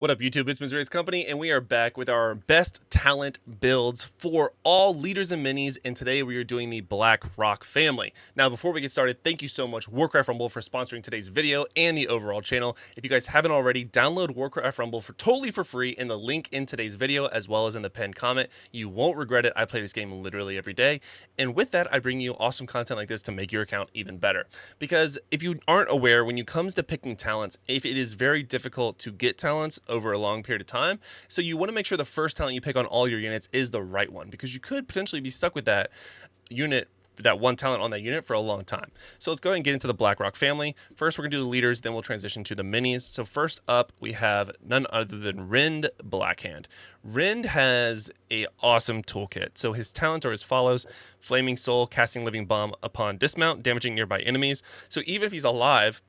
What up, YouTube? It's Missouri's Company, and we are back with our best talent builds for all leaders and minis, and today we are doing the Black Rock family. Now, before we get started, thank you so much, Warcraft Rumble, for sponsoring today's video and the overall channel. If you guys haven't already, download Warcraft Rumble totally for free in the link in today's video, as well as in the pinned comment. You won't regret it. I play this game literally every day, and with that, I bring you awesome content like this to make your account even better. Because if you aren't aware, when it comes to picking talents, if it is very difficult to get talents over a long period of time. So you want to make sure the first talent you pick on all your units is the right one, because you could potentially be stuck with that unit, that one talent on that unit for a long time. So let's go ahead and get into the BlackRock family. First, we're going to do the leaders, then we'll transition to the minis. So first up, we have none other than Rind Blackhand. Rind has a awesome toolkit. So his talents are as follows: Flaming Soul, casting Living Bomb upon dismount, damaging nearby enemies. So even if he's alive,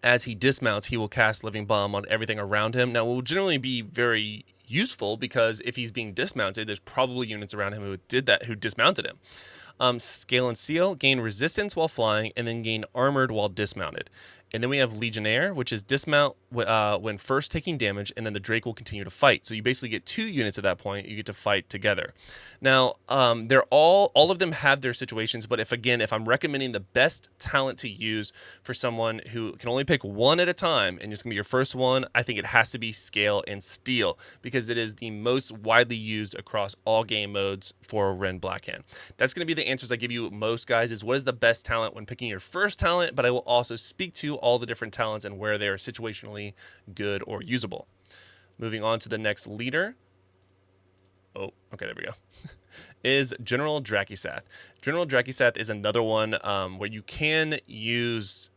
as he dismounts, he will cast Living Bomb on everything around him. Now, it will generally be very useful because if he's being dismounted, there's probably units around him who did that, who dismounted him. Scale and Seal, gain resistance while flying, and then gain armored while dismounted. And then we have Legionnaire, which is dismount when first taking damage, and then the Drake will continue to fight. So you basically get two units at that point. You get to fight together. Now, they're all of them have their situations, but if I'm recommending the best talent to use for someone who can only pick one at a time, and it's gonna be your first one, I think it has to be Scale and Steel, because it is the most widely used across all game modes for Ren Blackhand. That's gonna be the answers I give you most, guys, is what is the best talent when picking your first talent, but I will also speak to all the different talents and where they are situationally good or usable. Moving on to the next leader. Oh, okay, there we go. Is General Drakisath. General Drakisath is another one where you can use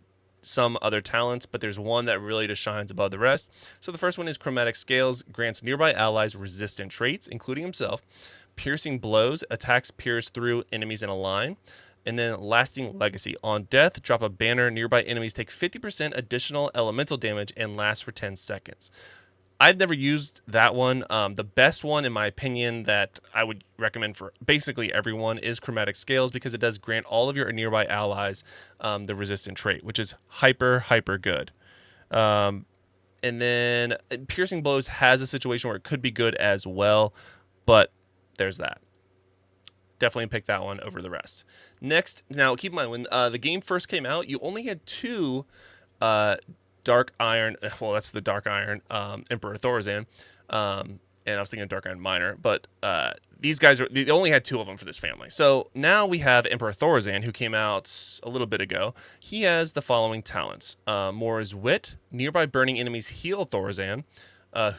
some other talents, but there's one that really just shines above the rest. So the first one is Chromatic Scales, grants nearby allies resistant traits, including himself. Piercing Blows, attacks pierce through enemies in a line. And then Lasting Legacy. On death, drop a banner. Nearby enemies take 50% additional elemental damage and last for 10 seconds. I've never used that one. The best one, in my opinion, that I would recommend for basically everyone is Chromatic Scales, because it does grant all of your nearby allies the resistant trait, which is hyper good. And then Piercing Blows has a situation where it could be good as well, but there's that. Definitely pick that one over the rest. Next, now keep in mind, when the game first came out, you only had two Dark Iron, well, that's the Dark Iron Emperor Thorazan, and I was thinking Dark Iron Minor, but these guys, they only had two of them for this family. So now we have Emperor Thorazan, who came out a little bit ago. He has the following talents. Mora's Wit, nearby burning enemies heal Thorazan.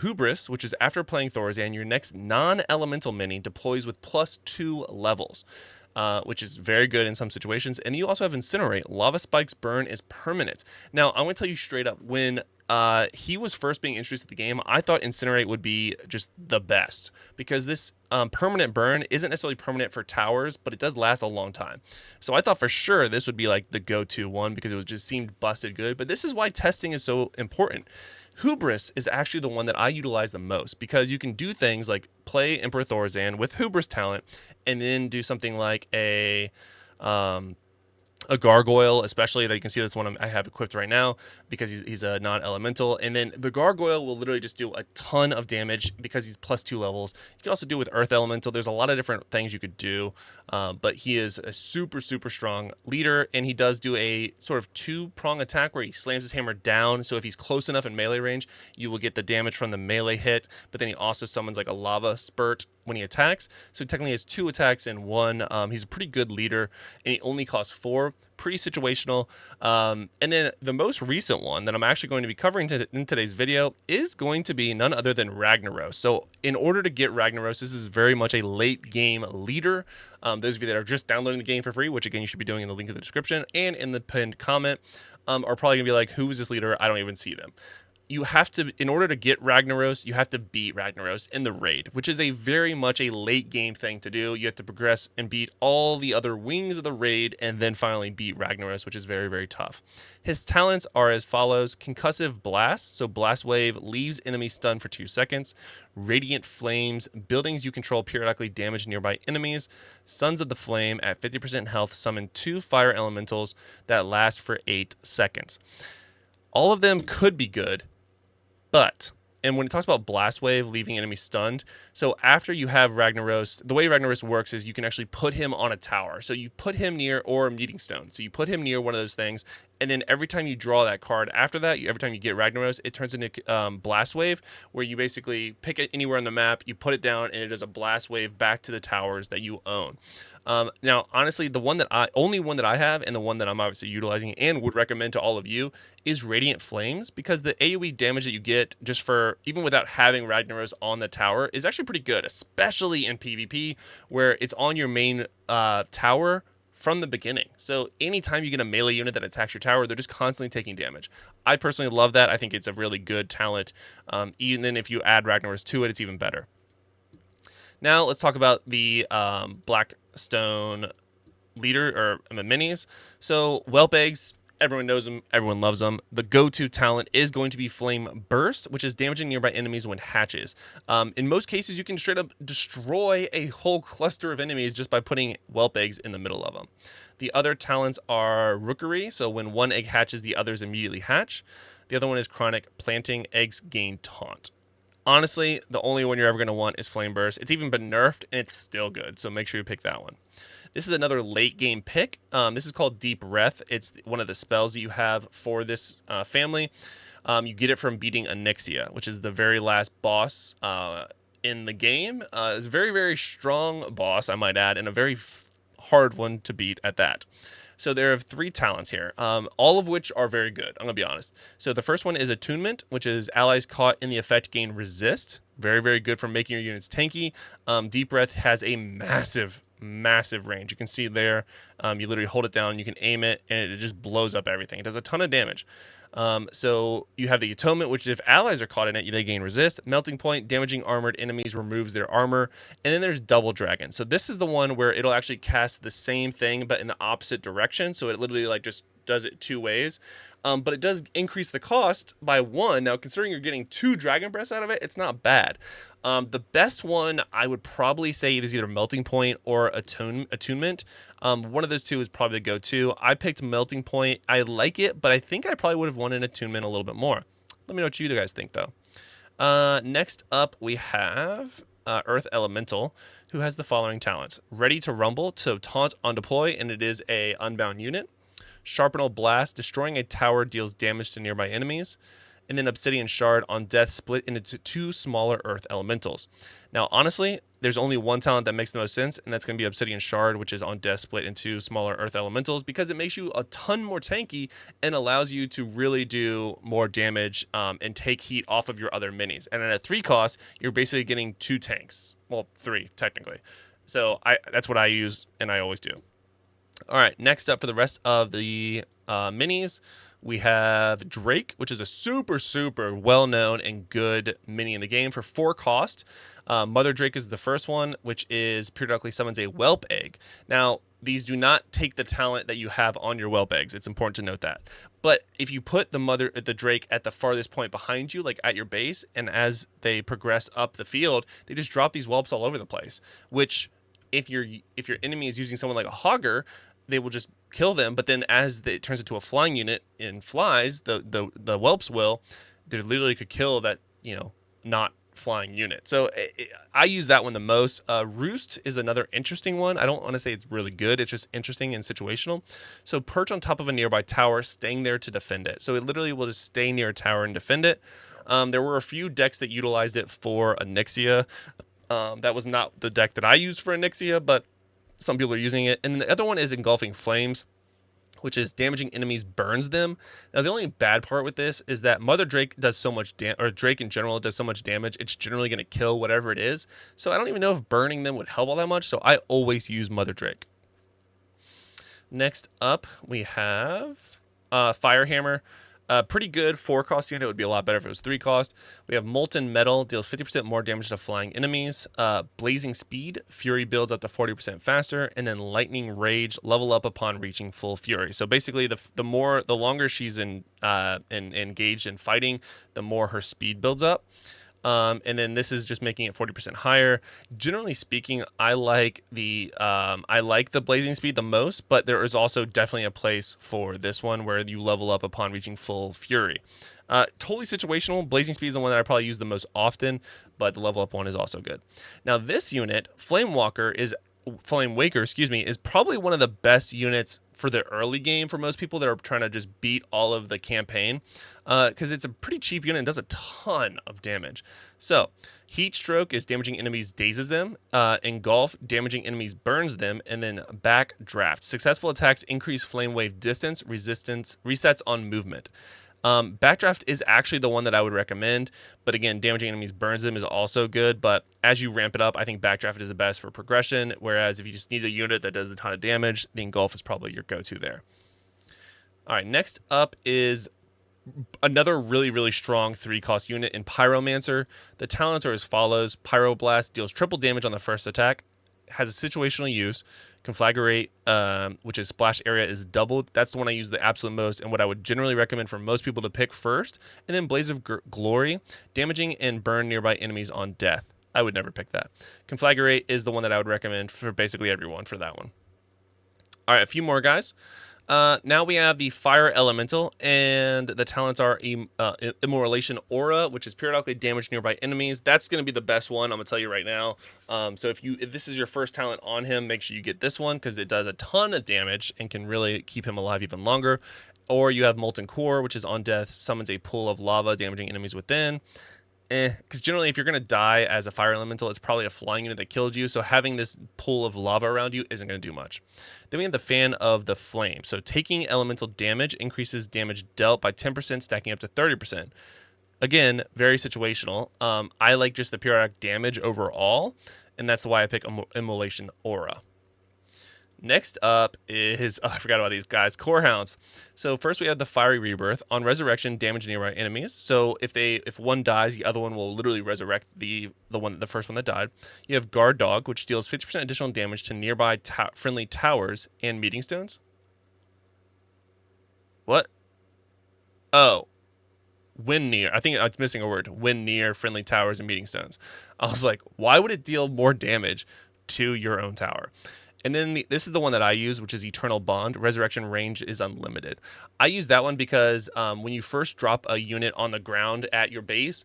Hubris, which is after playing Thorazan, your next non-elemental mini deploys with +2 levels, which is very good in some situations. And you also have Incinerate. Lava Spike's burn is permanent. Now, I'm going to tell you straight up, when he was first being introduced to the game, I thought Incinerate would be just the best, because this permanent burn isn't necessarily permanent for towers, but it does last a long time. So I thought for sure this would be like the go-to one, because it just seemed busted good. But this is why testing is so important. Hubris is actually the one that I utilize the most, because you can do things like play Emperor Thorazan with Hubris talent, and then do something like a gargoyle, especially, that you can see that's one I have equipped right now, because he's a non-elemental. And then the gargoyle will literally just do a ton of damage because he's +2 levels. You can also do with earth elemental. There's a lot of different things you could do, but he is a super strong leader, and he does do a sort of two-prong attack where he slams his hammer down. So if he's close enough in melee range, you will get the damage from the melee hit, but then he also summons like a lava spurt when he attacks. So technically he has 2 attacks in one. He's a pretty good leader, and he only costs 4. Pretty situational. And then the most recent one that I'm actually going to be covering in today's video is going to be none other than Ragnaros. So in order to get Ragnaros, this is very much a late game leader. Those of you that are just downloading the game for free, which again you should be doing in the link in the description and in the pinned comment, are probably gonna be like, who is this leader? I don't even see them. You have to, in order to get Ragnaros, you have to beat Ragnaros in the raid, which is a very much a late game thing to do. You have to progress and beat all the other wings of the raid, and then finally beat Ragnaros, which is very tough. His talents are as follows: Concussive Blast, so Blast Wave leaves enemies stunned for 2 seconds. Radiant Flames, buildings you control periodically damage nearby enemies. Sons of the Flame, at 50% health, summon 2 fire elementals that last for 8 seconds. All of them could be good, but And when it talks about Blast Wave leaving enemies stunned, so after you have Ragnaros, the way Ragnaros works is you can actually put him on a tower. So you put him near, or a meeting stone. So you put him near one of those things, and then every time you draw that card after that, every time you get Ragnaros, it turns into Blast Wave, where you basically pick it anywhere on the map, you put it down, and it does a Blast Wave back to the towers that you own. Now, honestly, the only one that I have, and the one that I'm obviously utilizing and would recommend to all of you, is Radiant Flames, because the AoE damage that you get just for, even without having Ragnaros on the tower, is actually pretty good, especially in PvP, where it's on your main tower from the beginning. So anytime you get a melee unit that attacks your tower, they're just constantly taking damage. I personally love that. I think it's a really good talent. Even if you add Ragnaros to it, it's even better. Now let's talk about the Blackstone leader, or minis. So Whelp Eggs, everyone knows them, everyone loves them. The go-to talent is going to be Flame Burst, which is damaging nearby enemies when hatches. In most cases, you can straight up destroy a whole cluster of enemies just by putting Whelp Eggs in the middle of them. The other talents are Rookery, so when one egg hatches, the others immediately hatch. The other one is Chronic Planting, eggs gain Taunt. Honestly, the only one you're ever going to want is Flame Burst. It's even been nerfed, and it's still good, so make sure you pick that one. This is another late game pick. This is called Deep Breath. It's one of the spells that you have for this family. You get it from beating Onyxia, which is the very last boss in the game. It's a very, very strong boss, I might add, and a very hard one to beat at that. So there are 3 talents here, all of which are very good, I'm going to be honest. So the first one is Attunement, which is allies caught in the effect gain resist. Very, very good for making your units tanky. Deep Breath has a massive range. You can see there, you literally hold it down, you can aim it, and it just blows up everything. It does a ton of damage. So you have the Atonement, which if allies are caught in it, they gain resist. Melting Point, damaging armored enemies removes their armor. And then there's Double Dragon. So this is the one where it'll actually cast the same thing, but in the opposite direction. So it literally like just does it 2 ways. But it does increase the cost by 1. Now, considering you're getting 2 Dragon Breaths out of it, it's not bad. The best one I would probably say is either Melting Point or Attunement. One of those 2 is probably the go-to. I picked Melting Point. I like it, but I think I probably would have wanted Attunement a little bit more. Let me know what you guys think, though. Next up, we have Earth Elemental, who has the following talents. Ready to Rumble, so taunt on deploy, and it is a unbound unit. Sharpenal Blast, destroying a tower deals damage to nearby enemies. And then Obsidian Shard, on death, split into 2 smaller Earth Elementals. Now, honestly, there's only one talent that makes the most sense, and that's going to be Obsidian Shard, which is on death, split into smaller Earth Elementals, because it makes you a ton more tanky and allows you to really do more damage and take heat off of your other minis. And at a 3 cost, you're basically getting 2 tanks. Well, 3, technically. So that's what I use, and I always do. All right, next up for the rest of the minis, we have Drake, which is a super, super well-known and good mini in the game for 4 cost. Mother Drake is the first one, which is periodically summons a Whelp Egg. Now, these do not take the talent that you have on your Whelp Eggs. It's important to note that. But if you put the Drake at the farthest point behind you, like at your base, and as they progress up the field, they just drop these whelps all over the place, which if your enemy is using someone like a Hogger, they will just kill them. But then as it turns into a flying unit and flies, the whelps they literally could kill that, not flying unit. So I use that one the most. Roost is another interesting one. I don't want to say it's really good. It's just interesting and situational. So perch on top of a nearby tower, staying there to defend it. So it literally will just stay near a tower and defend it. There were a few decks that utilized it for Onyxia. That was not the deck that I used for Onyxia, but some people are using it. And the other one is Engulfing Flames, which is damaging enemies burns them. Now, the only bad part with this is that Mother Drake does so much or Drake in general does so much damage, it's generally going to kill whatever it is. So I don't even know if burning them would help all that much, so I always use Mother Drake. Next up, we have Firehammer. Pretty good 4 cost unit. It would be a lot better if it was 3 cost. We have Molten Metal, deals 50% more damage to flying enemies. Blazing Speed, Fury builds up to 40% faster, and then Lightning Rage, level up upon reaching full Fury. So basically, the longer she's engaged in fighting, the more her speed builds up. And then this is just making it 40% higher. Generally speaking, I like the blazing speed the most, but there is also definitely a place for this one where you level up upon reaching full fury. Totally situational. Blazing speed is the one that I probably use the most often, but the level up one is also good. Now this unit, Flame Waker, is probably one of the best units for the early game for most people that are trying to just beat all of the campaign, because it's a pretty cheap unit and does a ton of damage. So, Heat Stroke is damaging enemies dazes them, Engulf damaging enemies burns them, and then Backdraft. Successful attacks increase flame wave distance, resistance, resets on movement. Backdraft is actually the one that I would recommend, but again, damaging enemies burns them is also good, but as you ramp it up, I think Backdraft is the best for progression, whereas if you just need a unit that does a ton of damage, the Engulf is probably your go-to there. Alright, next up is another really, really strong 3-cost unit in Pyromancer. The talents are as follows. Pyroblast deals triple damage on the first attack, has a situational use. Conflagrate, which is splash area, is doubled. That's the one I use the absolute most and what I would generally recommend for most people to pick first. And then Blaze of Glory, damaging and burn nearby enemies on death. I would never pick that. Conflagrate is the one that I would recommend for basically everyone for that one. All right, a few more guys. Now we have the Fire Elemental, and the talents are Immolation Aura, which is periodically damage nearby enemies. That's going to be the best one, I'm going to tell you right now. So if this is your first talent on him, make sure you get this one, because it does a ton of damage and can really keep him alive even longer. Or you have Molten Core, which is on death, summons a pool of lava, damaging enemies within. Because generally, if you're going to die as a fire elemental, it's probably a flying unit that killed you, so having this pool of lava around you isn't going to do much. Then we have the Fan of the Flame. So taking elemental damage increases damage dealt by 10%, stacking up to 30%. Again, very situational. I like just the periodic damage overall, and that's why I pick Immolation Aura. Next up is, I forgot about these guys, Core Hounds. So first we have the Fiery Rebirth. On resurrection, damage nearby enemies. So if one dies, the other one will literally resurrect the first one that died. You have Guard Dog, which deals 50% additional damage to nearby friendly towers and meeting stones. What? Oh. When near. I think it's missing a word. When near friendly towers and meeting stones. I was like, why would it deal more damage to your own tower? And then this is the one that I use, which is Eternal Bond. Resurrection range is unlimited. I use that one because when you first drop a unit on the ground at your base,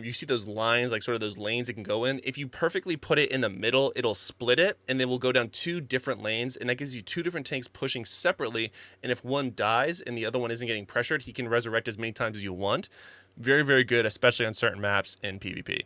you see those lines, like sort of those lanes it can go in. If you perfectly put it in the middle, it'll split it, and then we'll go down 2 different lanes, and that gives you 2 different tanks pushing separately. And if one dies and the other one isn't getting pressured, he can resurrect as many times as you want. Very, very good, especially on certain maps in PvP.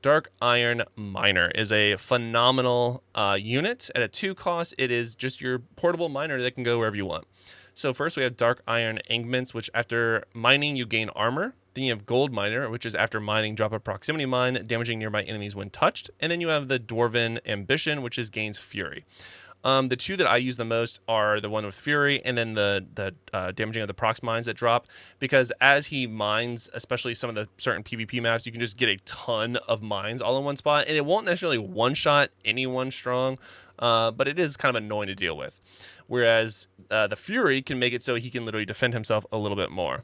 Dark Iron Miner is a phenomenal unit. At a 2 cost, it is just your portable miner that can go wherever you want. So first we have Dark Iron Angments, which after mining you gain armor. Then you have Gold Miner, which is after mining drop a proximity mine, damaging nearby enemies when touched. And then you have the Dwarven Ambition, which is gains Fury. The 2 that I use the most are the one with Fury and then the damaging of the prox mines that drop, because as he mines, especially some of the certain PvP maps, you can just get a ton of mines all in one spot, and it won't necessarily one-shot anyone strong, but it is kind of annoying to deal with. Whereas the Fury can make it so he can literally defend himself a little bit more.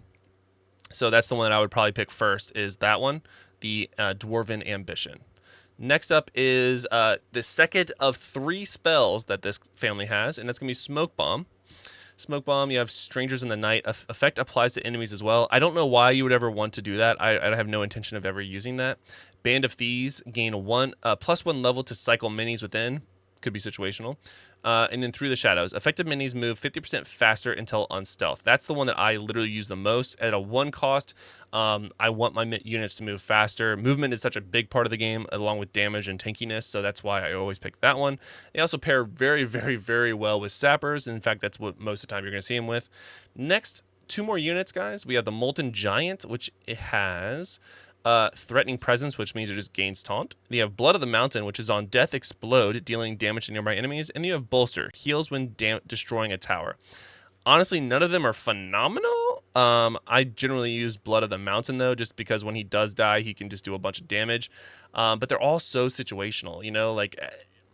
So that's the one that I would probably pick first, is that one, the Dwarven Ambition. Next up is the second of 3 spells that this family has, and that's going to be Smoke Bomb. Smoke Bomb, you have Strangers in the Night. Effect applies to enemies as well. I don't know why you would ever want to do that. I have no intention of ever using that. Band of Thieves, gain +1 level to cycle minis within. Could be situational. And then Through the Shadows. Effective minis move 50% faster until on stealth. That's the one that I literally use the most. At a 1 cost, I want my units to move faster. Movement is such a big part of the game, along with damage and tankiness, so that's why I always pick that one. They also pair very, very, very well with Sappers. In fact, that's what most of the time you're going to see them with. Next, 2 more units, guys. We have the Molten Giant, which it has Threatening Presence, which means it just gains taunt. You have Blood of the Mountain, which is on Death Explode, dealing damage to nearby enemies. And you have Bolster, heals when destroying a tower. Honestly, none of them are phenomenal. I generally use Blood of the Mountain, though, just because when he does die, he can just do a bunch of damage. But they're all so situational, you know? Like,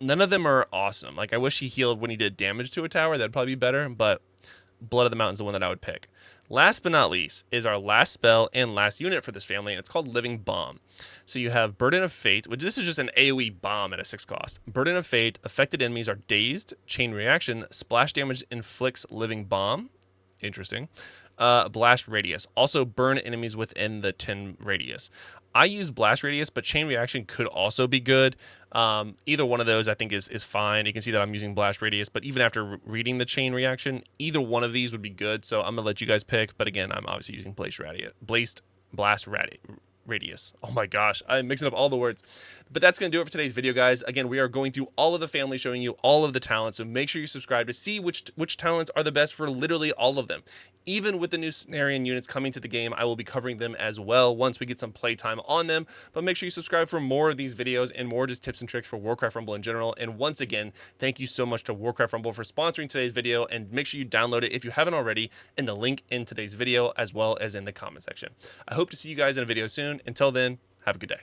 none of them are awesome. Like, I wish he healed when he did damage to a tower. That'd probably be better, but Blood of the Mountain is the one that I would pick. Last but not least is our last spell and last unit for this family, and it's called Living Bomb. So you have Burden of Fate, which this is just an AoE bomb at a 6 cost. Burden of Fate, affected enemies are dazed, chain reaction, splash damage inflicts Living Bomb. Interesting. Blast radius, also burn enemies within the 10 radius. I use blast radius, but chain reaction could also be good. Either one of those I think is fine. You can see that I'm using blast radius, but even after reading the chain reaction, either one of these would be good. So I'm gonna let you guys pick. But again, I'm obviously using blast radius. Oh my gosh, I'm mixing up all the words. But that's going to do it for today's video, guys. Again, we are going through all of the family, showing you all of the talents. So make sure you subscribe to see which talents are the best for literally all of them. Even with the new Cenarian units coming to the game, I will be covering them as well once we get some playtime on them. But make sure you subscribe for more of these videos and more just tips and tricks for Warcraft Rumble in general. And once again, thank you so much to Warcraft Rumble for sponsoring today's video. And make sure you download it if you haven't already in the link in today's video, as well as in the comment section. I hope to see you guys in a video soon. Until then, have a good day.